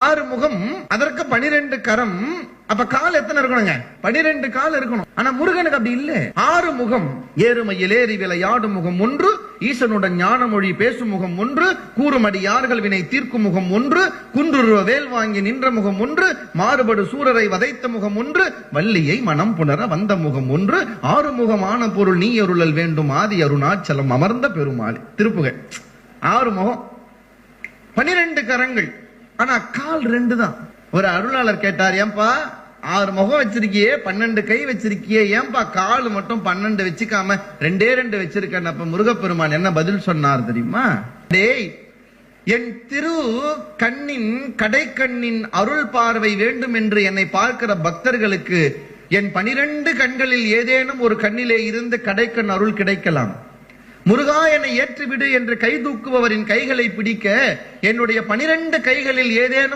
6 முகம், அதற்கு 12 கரம். அப்ப கால் எத்தனை இருக்கணுங்க? 12 கால் இருக்கணும். ஆனா முருகனுக்கு அப்படி இல்ல. 6 முகம். ஏறுமையில் ஏறி விளையாடும் முகம் ஒன்று, ஈசனுடன் ஞான மொழி பேசும் முகம் ஒன்று, கூறுமடியார்கள் வினை தீர்க்கும் முகம் ஒன்று, குன்றுருவ வேல் வாங்கி நின்ற முகம் ஒன்று, மாறுபடு சூரரை வதைத்த முகம் ஒன்று, வள்ளியை மனம் புணர வந்த முகம் ஒன்று, 6 முகமான பொருள் நீ அருளல் வேண்டும் ஆதி அருணாச்சலம் அமர்ந்த பெருமாள். திருப்புகழ். 6 முகம், 12 கரங்கள். ஆனா கால் 2 தான். ஒரு அருளாளர் கேட்டார், ஏன்பா 6 முகம் வச்சிருக்கியே, 12 கை வச்சிருக்கியே, ஏன்பா கால் மட்டும் 12 வச்சுக்காம 2 வச்சிருக்க? அப்ப முருகப்பெருமான் என்ன பதில் சொன்னார் தெரியுமா? டேய், என் திரு கண்ணின் கடைக்கண்ணின் அருள் பார்வை வேண்டும் என்று என்னை பார்க்கிற பக்தர்களுக்கு என் 12 கண்களில் ஏதேனும் ஒரு கண்ணிலே இருந்து கடைக்கண் அருள் கிடைக்கலாம். முருகா என்னை ஏற்றுவிடு என்று கை தூக்குபவரின் கைகளை பிடிக்க என்னுடைய 12 கைகளில் ஏதேனும்